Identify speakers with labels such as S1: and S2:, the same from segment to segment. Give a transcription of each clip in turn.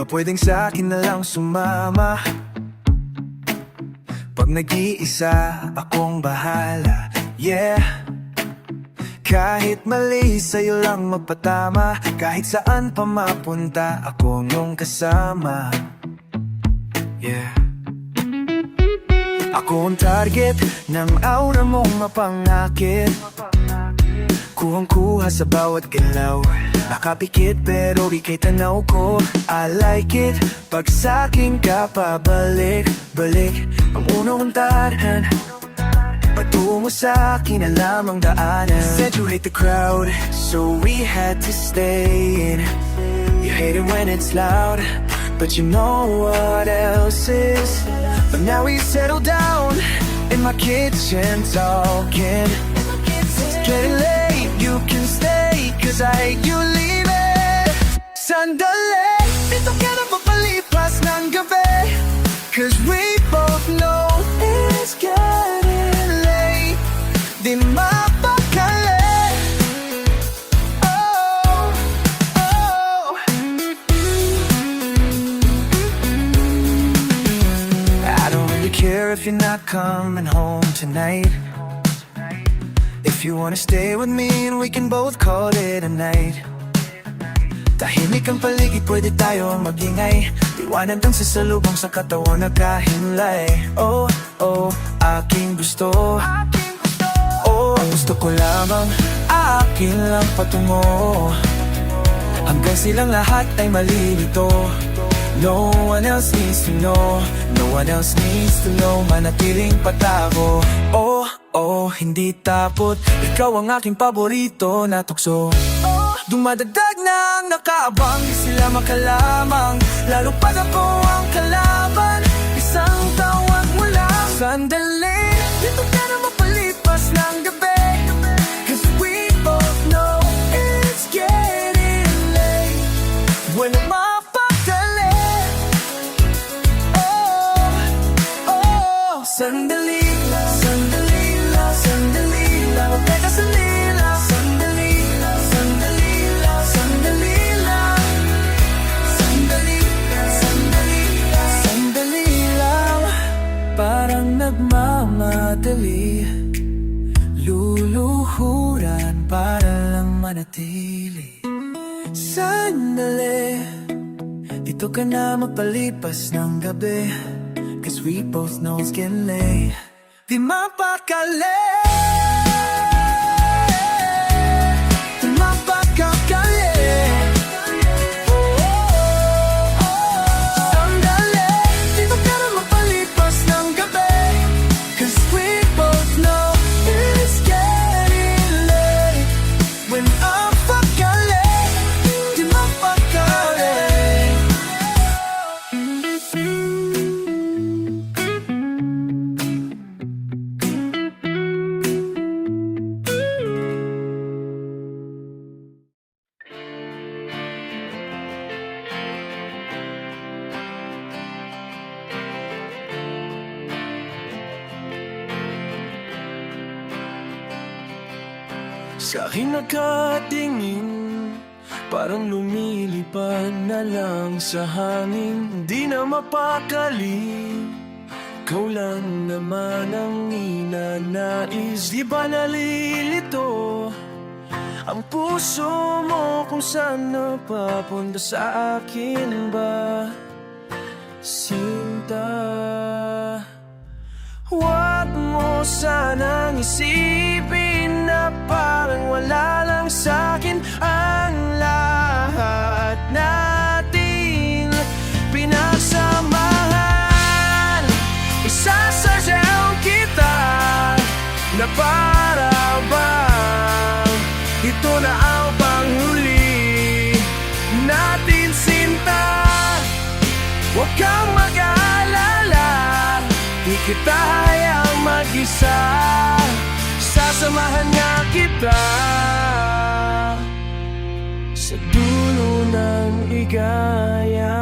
S1: ba pwedeng sa akin na lang sumama? Pag nag-iisa, akong bahala, yeah. Kahit mali, sa'yo lang magpatama. Kahit saan pa mapunta, ako nung kasama, yeah. Ako ang target ng aura mong mapangakit. Kuhang-kuha sa bawat galaw. Nakapikit pero ika'y tanaw ko. I like it pag sa'kin ka pabalik-balik. Ang unang tahan, patungo sa'kin na lamang daanan. Said you hate the crowd, so we had to stay in. You hate it when it's loud, but you know what else is. But now we settle down in my kitchen talking. It's getting late, you can stay, cause I hate you leaving. Sandali, dito ka na papalipas ng gabi, cause we both know it's getting late. Di mapakali. Oh, oh. I don't really care if you're not coming home tonight. If you wanna stay with me and we can both call it a night. Tahimik ang paligid, pwede tayo magingay. Liwanag ang sasalubong sa katawan na kahimlay. Oh, oh, aking gusto. Oh, ang gusto ko lamang, akin lang patungo. Hanggang silang lahat ay malilito. No one else needs to know. No one else needs to know. Manatiling patako. Oh, oh, hindi tapot. Ikaw ang aking paborito na tukso. Dumadagdag nang nakaabang, di sila makalamang. Lalo pag ako ang kalaban, isang tawag mo lang. Sandali, dito ka na mapalipas ng gabi, cause we both know it's getting late. When mapakali. Oh, oh. Sandali, sandali lang, sandali lang. Huwag ka kasalila. Sandali, sandali lang, sandali lang. Sandali, sandali, sandali lang. Parang nagmamadali, luluhuran para lang manatili. Sandali, dito ka na magpalipas ng gabi, cause we both know it's getting late. Di mapakali. Di mapakali. Sandali, dito ka na magpalipas ng gabi, cause we both know it's getting late. When mapakali. Di mapakali. Sa akin nakatingin, parang lumilipad na lang sa hangin. Di na mapakali, ikaw lang naman ang ninanais. Di ba nalilito ang puso mo kung saan napapunta? Sa akin ba, sinta? Huwag mo sanang isipin na parang wala lang sa'kin ang lahat natin pinagsamahan. Isasayaw kita na para bang ito na ang panghuli natin, sinta. Huwag kang mag-aalala, di kita hayang mag-isa. Sasamahan nga kita sa dulo ng igaya.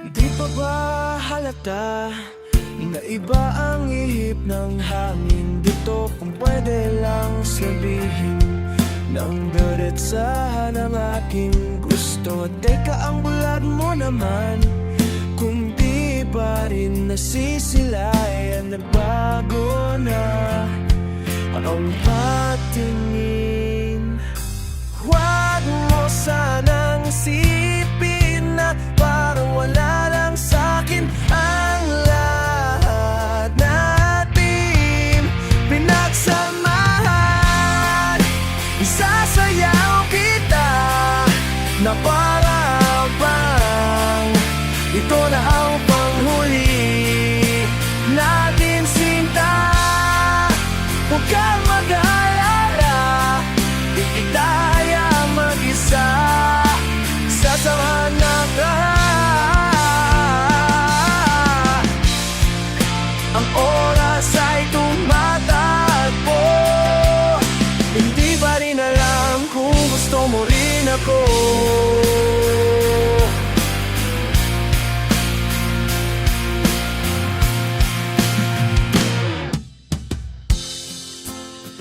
S1: Di pa ba halata na iba ang ihip ng hangin dito? Kung pwede lang sabihin,
S2: ng diretsahan ang aking gusto. Teka, ang bulat mo naman, kung di pa rin nasisilayan, nagbago na ang patingin. Huwag mo sanang isipin na parang wala lang sa'kin ang lahat natin pinagsamahan. Isasayaw kita na parang bang ito na ang panghuli natin, sinta. Huwag kang mag-alala, di kita hayaan mag-isa. Sasamahan na ka. Ang oras ay tumatakbo, hindi pa rin alam kung gusto mo rin ako.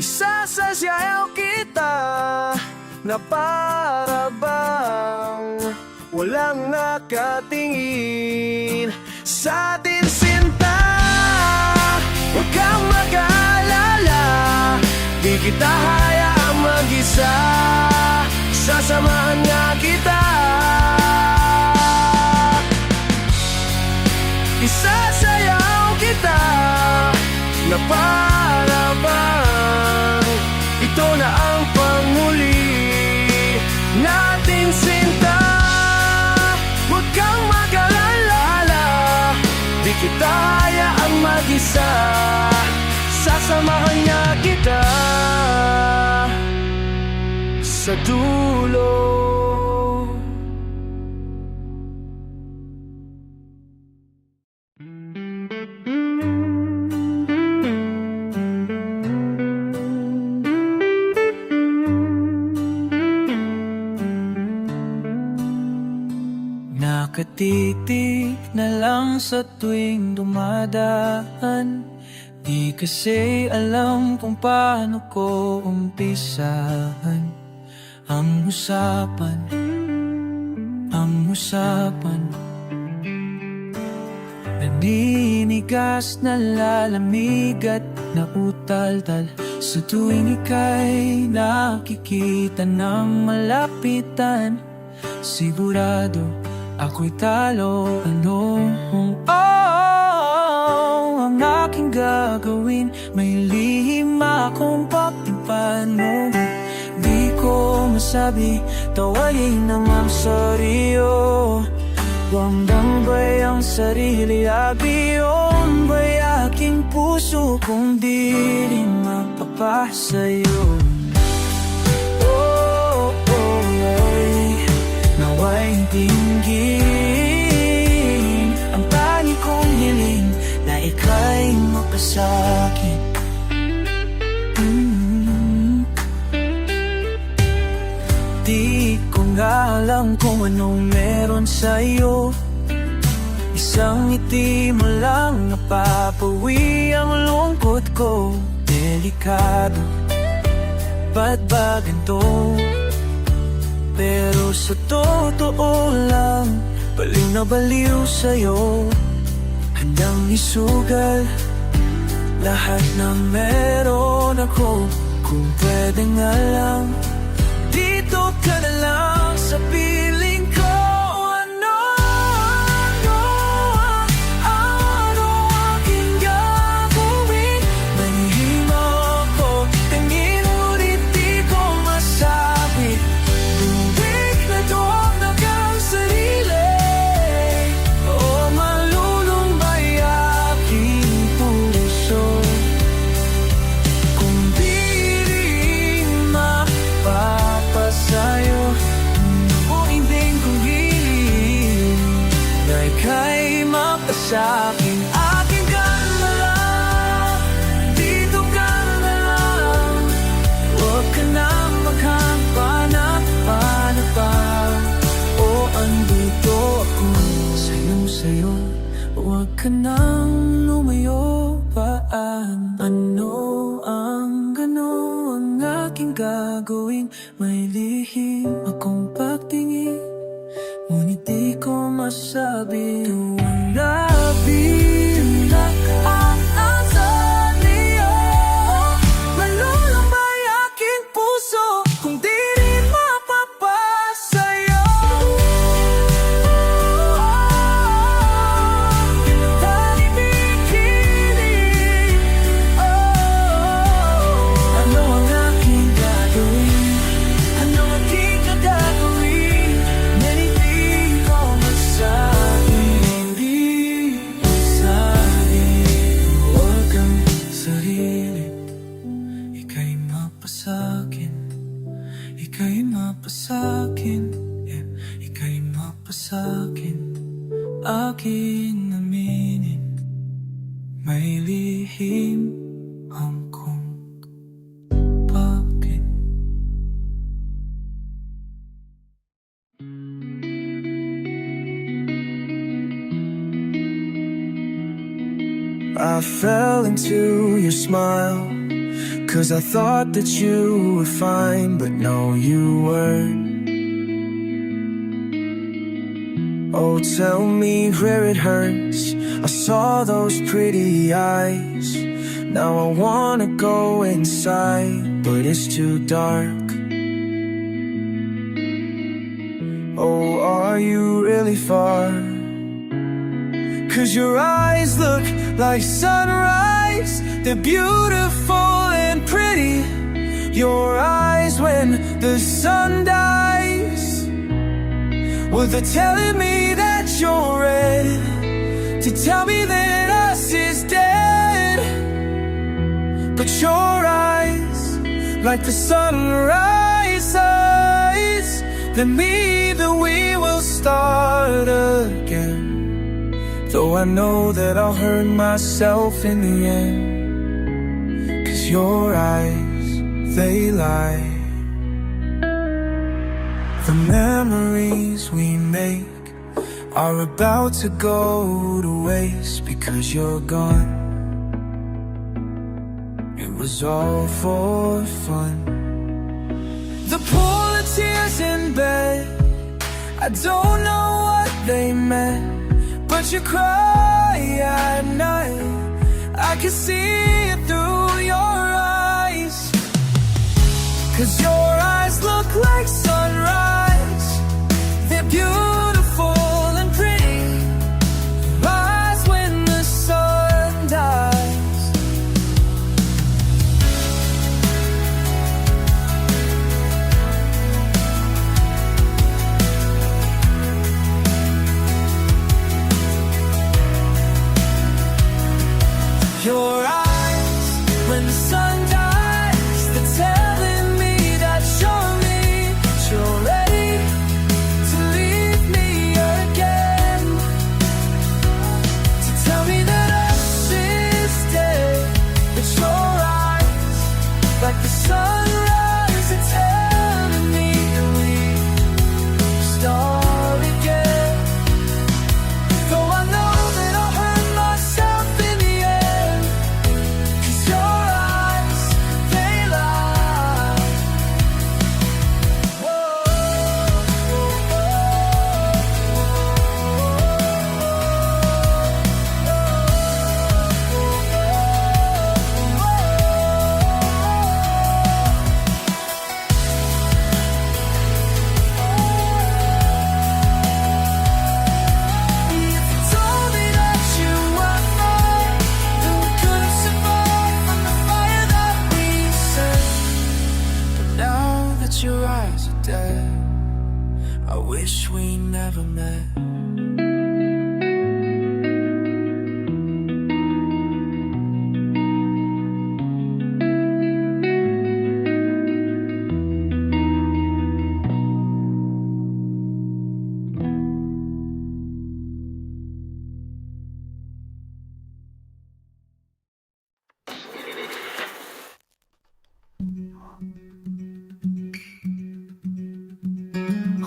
S2: Isasayaw kita na para bang walang nakatingin sa atin, sinta. Huwag kang mag-alala, di kita hayaang mag-isa. Sasamahan nga kita. Isasayaw kita na para bang ito na ang panghuli natin, sinta. Huwag kang mag-alala, di kita hayaang mag-isa. Sasamahan niya kita sa dulo.
S3: Nakatitig na lang sa tuwing dumadaan, di kasi alam kung paano ko umpisahan. Ang usapan naninigas na lalamig at nautaltal sa tuwing ika'y nakikita ng malapitan. Sigurado ako'y talo. Ang aking gagawin? May lihim akong pagtipan mo. Di ko masabi, tawayin ang ang sarili. Wanggang ba'y ang sarili? Abiyon ba'y aking puso kung di rin mapapasayo? Nawa'y dinggin ang tanging kong hiling na ika'y mapasakin. Di ko nga alam kung anong meron sa'yo. Isang ngiti mo lang napapawi ang lungkot ko. Delikado, ba't ba ganito? Pero sa totoo lang, baliw na baliw sa'yo. Handang isugal lahat ng meron ako. Kung pwede nga lang, dito ka na lang sa piling ko. Ano aking gagawin? Manihim ako, tingin ulit di ko masabi. Buwik na doon nagang sarili. O malulumbay aking puso. Kung di rin mapapasayo, o ibig kong hiling na ika'y mapasakin. Akin ka na lang, dito ka na lang. Huwag ka na maghahanap pa. O andito ako sa'yo. Huwag ka nang lumayo pa. Ano ang aking gagawin? gagawin, may lihim akong pagtingin, ngunit di ko masabi tuwang labi na ang asal niyo. Malulambay aking puso kung di rin mapapasayo. Tani bikini, ano ang aking gagawin? Ano ang di ka gagawin? Hindi ko masabi, hindi masabi. Huwag kang sarili, ika'y mapasakin, ika'y mapasakin, yeah. Ika'y mapasakin, akin aminin, may lihim ang kung bakit.
S1: I fell into your smile, 'cause I thought that you were fine, but no, you weren't. Oh, tell me where it hurts. I saw those pretty eyes. Now I wanna go inside, but it's too dark. Oh, are you really far? 'Cause your eyes look like sunrise. They're beautiful and pretty. Your eyes when the sun dies. Well, they're telling me that you're red, to tell me that us is dead. But your eyes, like the sunrise eyes, then me that we will start again. Though I know that I'll hurt myself in the end, 'cause your eyes, they lie. The memories we make are about to go to waste because you're gone. It was all for fun. The pool of tears in bed, I don't know what they meant, but you cry at night. I can see it through your eyes. 'Cause your eyes look like sunrise. They're beautiful and pretty. Eyes when the sun dies. Your eyes when the sun dies, they're telling me that you're me, you're ready to leave me again, to tell me that us is dead. But your eyes, like the sunrise, are telling me that we start again. Though I know that I'll hurt myself in the end, 'cause your eyes, they lie. If you told me that you were mine, then we couldn't survive from the fire that we set. But now that your eyes are dead, I wish we never met.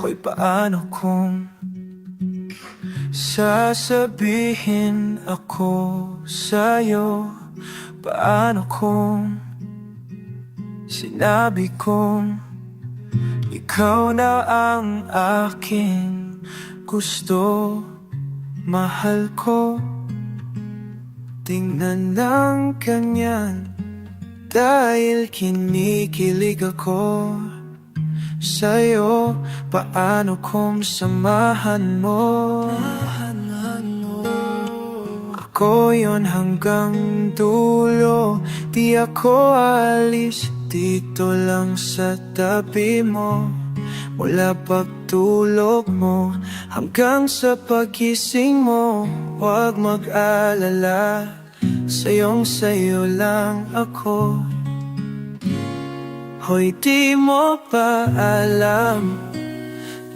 S1: Hoy, paano kung sasabihin ako sa'yo? Paano kung
S3: Sinabi kong ikaw na ang aking gusto, mahal ko. Tingnan ng kanyan, dahil kinikilig ako sa'yo. Paano kung samahan mo? Ako yon hanggang dulo, di ako alis. Dito lang sa tabi mo, mula pagtulog mo hanggang sa pagising mo. Huwag mag-alala, sayo lang ako. Hoy, di mo pa alam,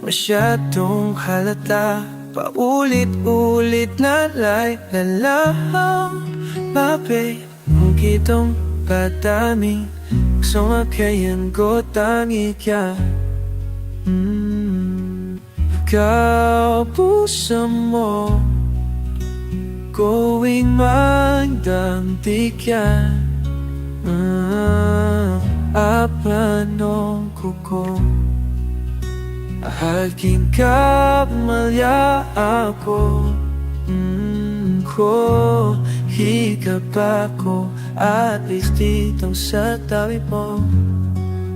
S3: masyadong halata. Paulit-ulit na lang, babe. Kung kitong padami, sumakayan ko tangi ka. Ikaw puso mo, going magdamtikan. Apanong kuko, ahalkin ka malya ako. Higap ako, at least ditong sa tabi mo.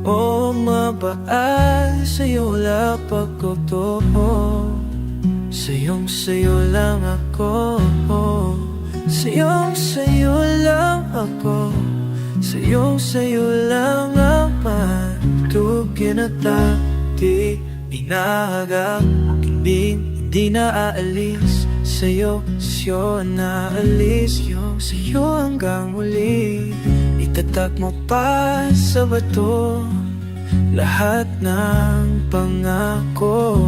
S3: O mabaal sa'yo lapag ko to. Sayo lang ako. Sayo lang ako. Sayo lang naman. Tugin at di inahagap. Hindi na aalis. Sa'yo naalis. Sa'yo hanggang muli. Itatak mo pa sa bato lahat ng pangako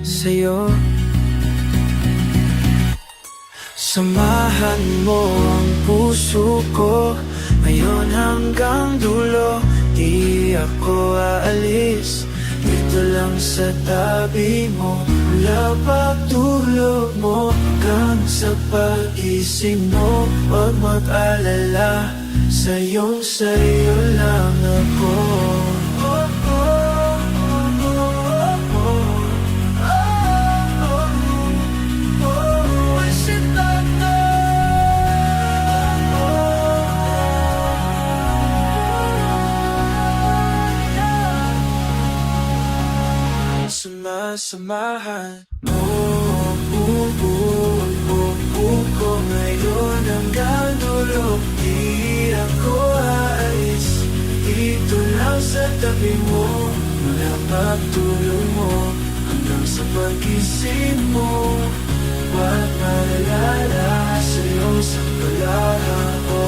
S3: sa'yo. Samahan mo ang puso ko ngayon hanggang dulo. Di ako aalis, dito lang sa tabi mo. Mula pagtulog mo hanggang sa pagising mo. Huwag mag-alala, sayo lang ako. Samahan ko ngayon hanggang dulo. Di ako aalis, dito lang sa tabi mo. Mula pagtulog mo hanggang sa pagising mo. Huwag maalala, sa'yo sa palala ko.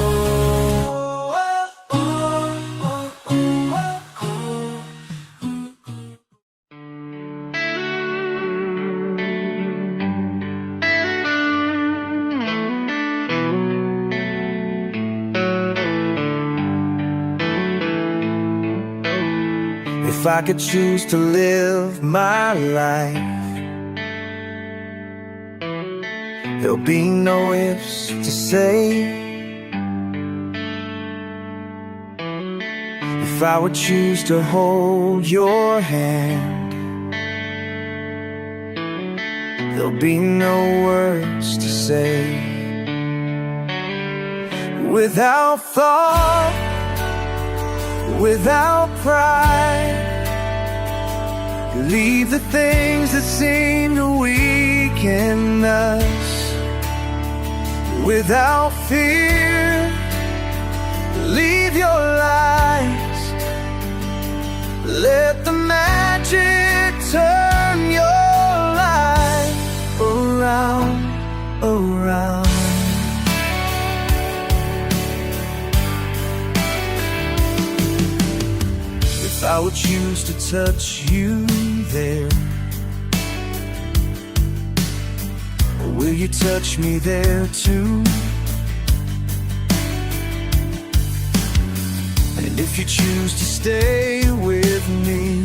S1: If I could choose to live my life, there'll be no ifs to say. If I would choose to hold your hand, there'll be no words to say. Without thought, without pride, leave the things that seem to weaken us. Without fear, leave your lies. Let the magic turn your life around. If I would choose to touch you there, or will you touch me there too? And if you choose to stay with me,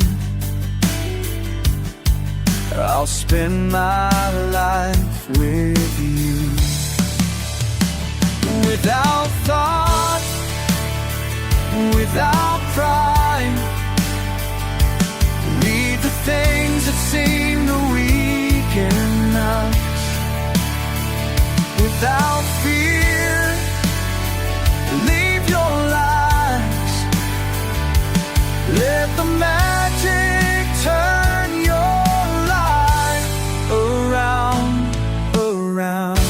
S1: I'll spend my life with you. Without thought, without pride. Leave the things that seem to weaken us without fear. Leave your lies. Let the magic turn your life around, around.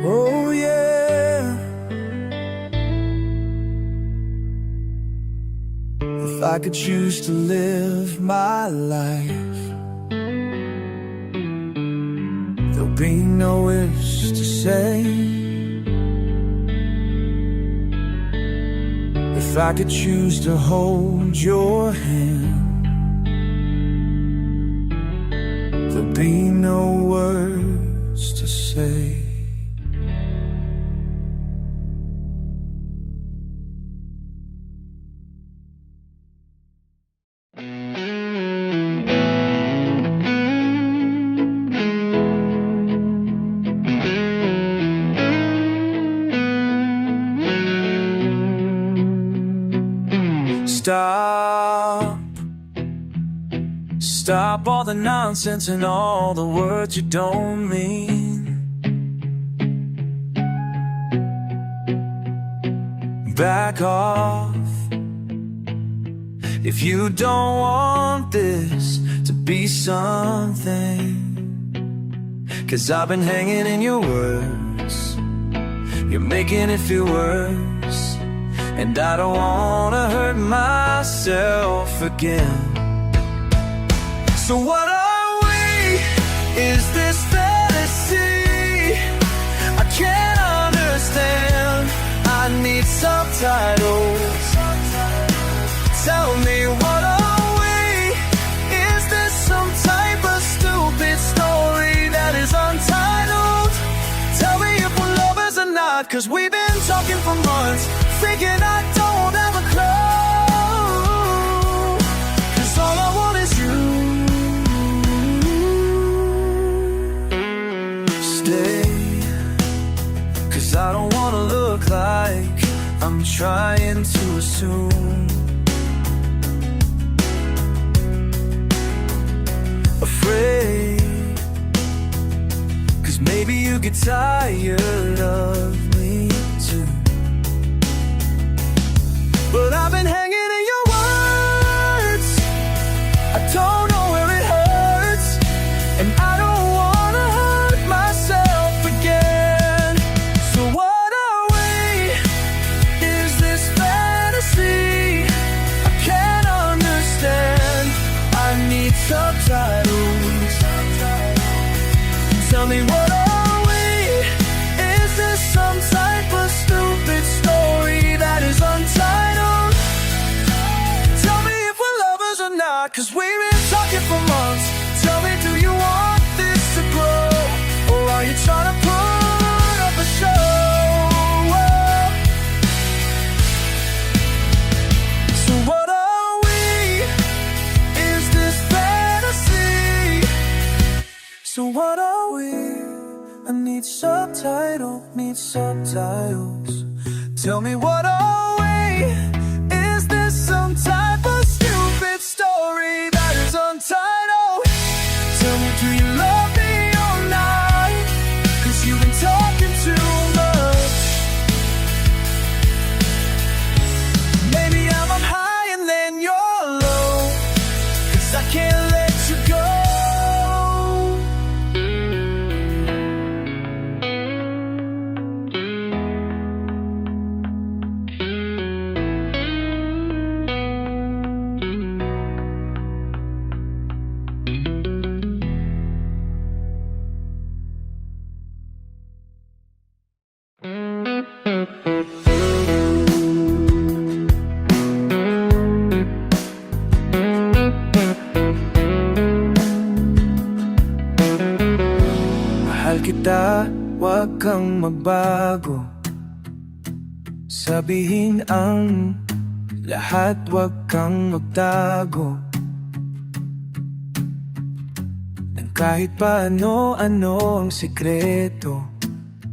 S1: Oh yeah. If I could choose to live my life, there'll be no words to say. If I could choose to hold your hand, there'll be no words to say. Stop all the nonsense and all the words you don't mean. Back off if you don't want this to be something. 'Cause I've been hanging in your words, you're making it feel worse, and I don't wanna hurt myself again. So what are we? Is this fantasy? I can't understand. I need subtitles. Tell me, what are we? Is this some type of stupid story that is untitled? Tell me if we're lovers or not, 'cause we've been talking for months, thinking I don't have a clue. 'Cause all I want is you. Stay, 'cause I don't wanna look like I'm trying to assume. Afraid, 'cause maybe you get tired of me too. But I've been hanging in your words, I don't know where it hurts, and I don't wanna hurt myself again. So what are we? Is this fantasy? I can't understand. I need subtitles. Tell me, what are we? Is this some type of stupid story that is untitled? Tell me if we're lovers or not, 'cause we've been talking for months. Tell me, do you want this to grow, or are you trying to put up a show? So what are we? Is this fantasy? So what are we? I need subtitles. Tell me, what are we? Is this some type of stupid story that is untitled? Tell me, do you love me or not? 'Cause you've been talking too much. Maybe I'm up high and then you're low, 'cause I can't let you go.
S3: Mahal kita, wag kang magbago. Sabihin ang lahat, wag kang magtago. Nang kahit paano-ano ang sikreto,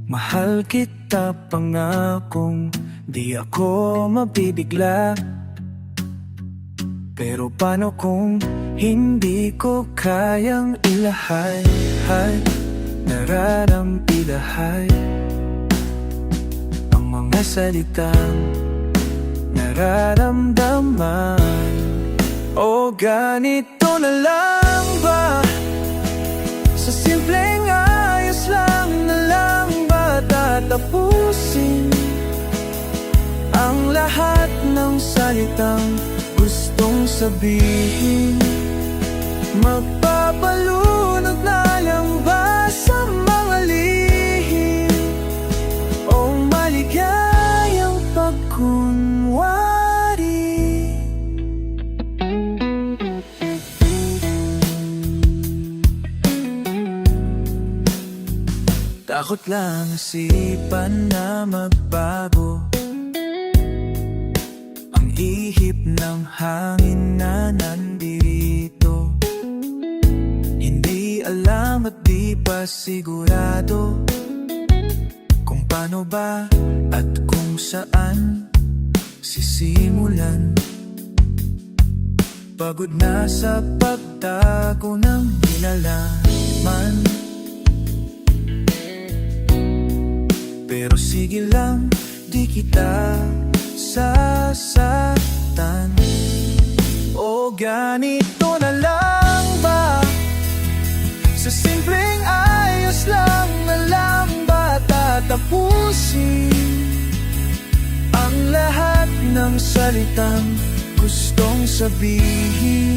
S3: mahal kita, pangakong di ako mabibigla. Pero paano kung hindi ko kayang ilahay, nararampilahay ang mga salitang nararamdaman? O ganito na lang ba? Sa simpleng ayos lang na lang ba tatapusin ang lahat ng salitang gustong sabihin? Magpapalunod na lang ba sa mga lihim o maligayang pagkunwari? Takot lang isipan na magbago ang ihip ng hangin na nandirito. Hindi alam at di pa sigurado kung paano ba at kung saan sisimulan. Pagod na sa pagtago ng nilalaman, pero sige lang, di kita sasaktan. O ganito na lang ba? Sa simpleng ayos lang na lang ba tatapusin ang lahat ng salitang gustong sabihin?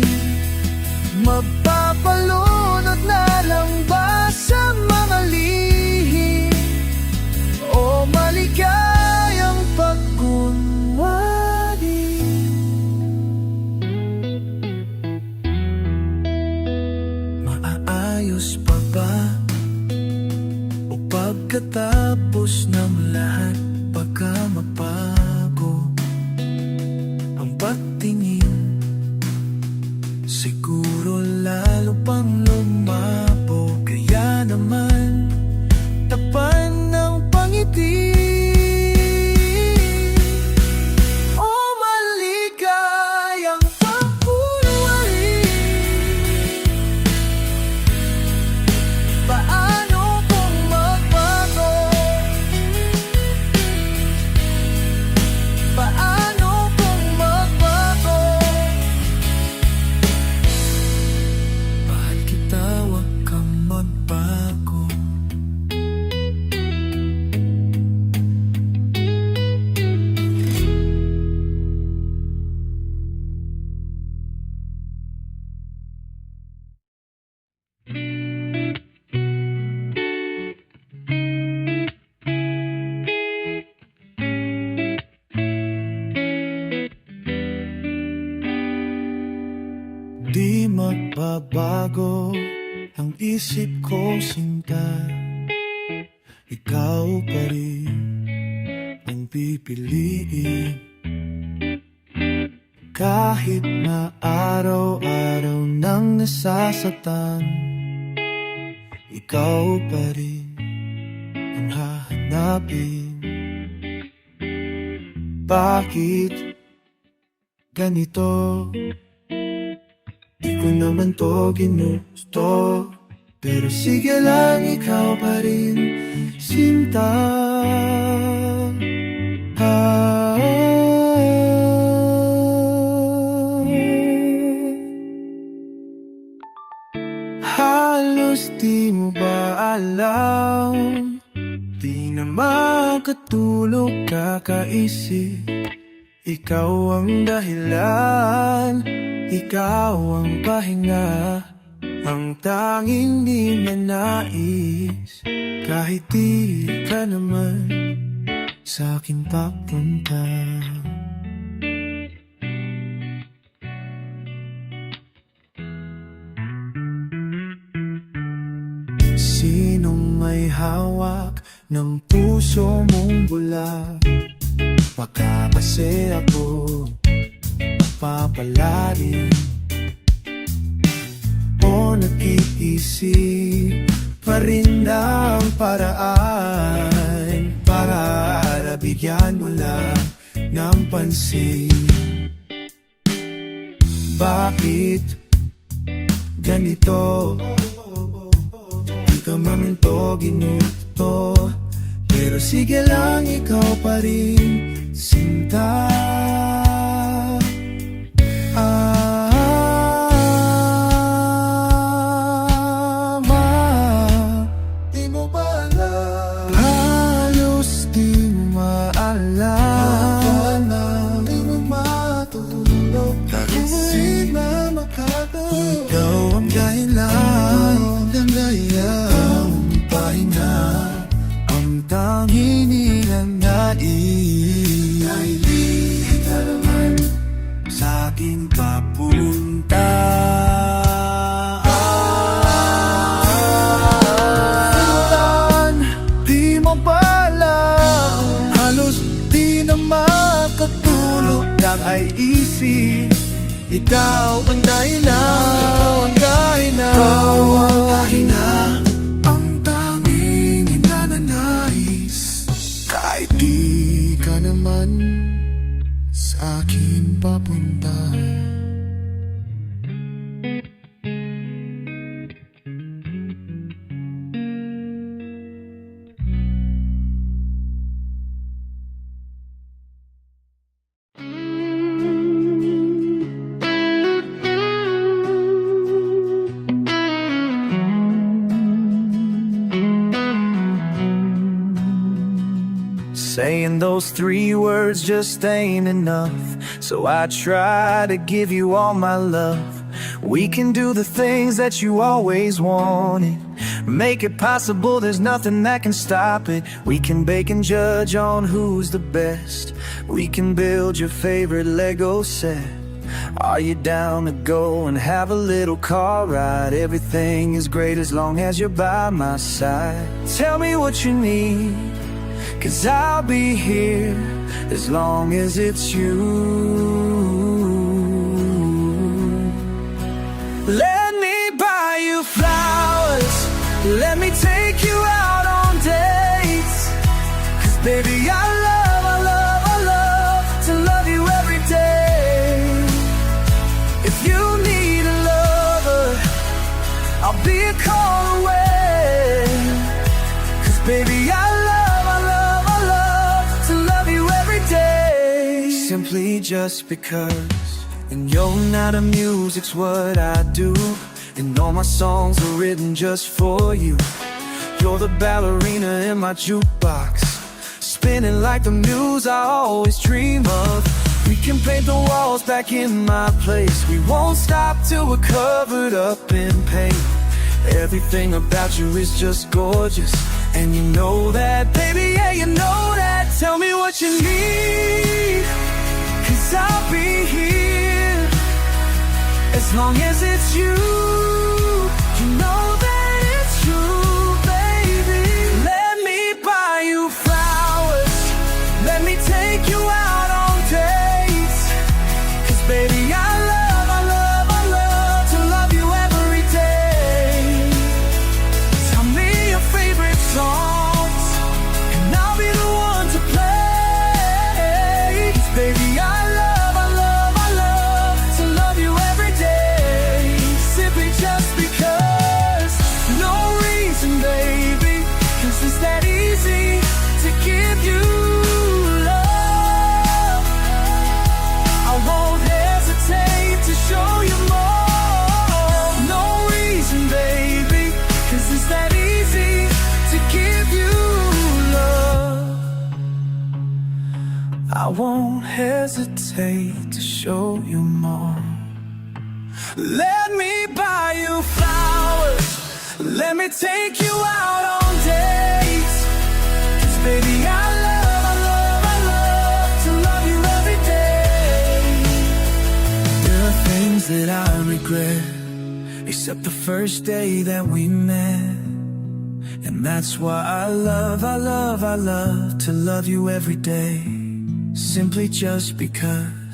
S3: Magpapalunod na lang ba sa mga lihim o maligayang pagkunwari? Maaayos pa ba? O pagkatapos ng lahat baka magbago ang pagtingin? Siguro lalo pang lumabo, kaya naman tapan ng pangiti o maligayang pagkunwari. Paano kung magbago? Paano kung magbago? Mahal kita, wag kang magbago. Di magbabago ang isip ko, sinta. Ikaw pa rin ang pipiliin. Kahit na araw-araw nang nasasaktan, ikaw pa rin ang hahanapin. Bakit ganito? Di ko naman to ginusto, pero sige lang, ikaw pa rin, sinta. Halos di mo ba alam, di na makatulog kakaisip. Ikaw ang dahilan, ikaw ang pahinga, ang tanging di manais. Kahit di ka naman sa'kin papunta. Sinong may hawak ng puso mong bula. Baka kasi ako papalarin o nag-iisip pa rin ng paraan para bigyan mo lang ng pansin. Bakit ganito? Di ka maminto, ginuto, pero sige lang, ikaw pa rin, sinta. Di mo ba alam? Halos di mo maalam. Di mo matulog kasi na makatulog. Ikaw ang dahilan ng gayang pahinga. Ang tanging ninanais ay di ka naman sa akin papunta. Di mo ba alam? Halos di na makatulog ng ay isip. Ikaw ang dahilan, ikaw ang kahina, ang tanging ninanais. Kahit di ka naman sa akin papunta.
S1: Saying those 3 words just ain't enough, so I try to give you all my love. We can do the things that you always wanted, make it possible, there's nothing that can stop it. We can bake and judge on who's the best. We can build your favorite Lego set. Are you down to go and have a little car ride? Everything is great as long as you're by my side. Tell me what you need, 'cause I'll be here as long as it's you. Let me buy you flowers, let me take you out on dates. 'Cause baby I love to love you every day. If you need a lover, I'll be a call away. 'Cause baby I simply just because. And you're not a music's what I do, and all my songs are written just for you. You're the ballerina in my jukebox, spinning like the muse I always dream of. We can paint the walls back in my place. We won't stop till we're covered up in paint. Everything about you is just gorgeous, and you know that, baby, yeah, you know that. Tell me what you need, 'cause I'll be here as long as it's you. You know that it's true, baby. Let me buy you flowers, let me take you out on dates. 'Cause baby I love to love you every day. Tell me your favorite songs, and I'll be the one to play. 'Cause baby I just because. No reason, baby, 'cause it's that easy to give you love. I won't hesitate to show you more. No reason, baby, 'cause it's that easy to give you love. I won't hesitate to show you more. Let me buy you flowers, let me take you out on dates. 'Cause baby I love to love you every day. There are things that I regret, except the first day that we met.
S3: And that's why I love to love you every day. Simply just because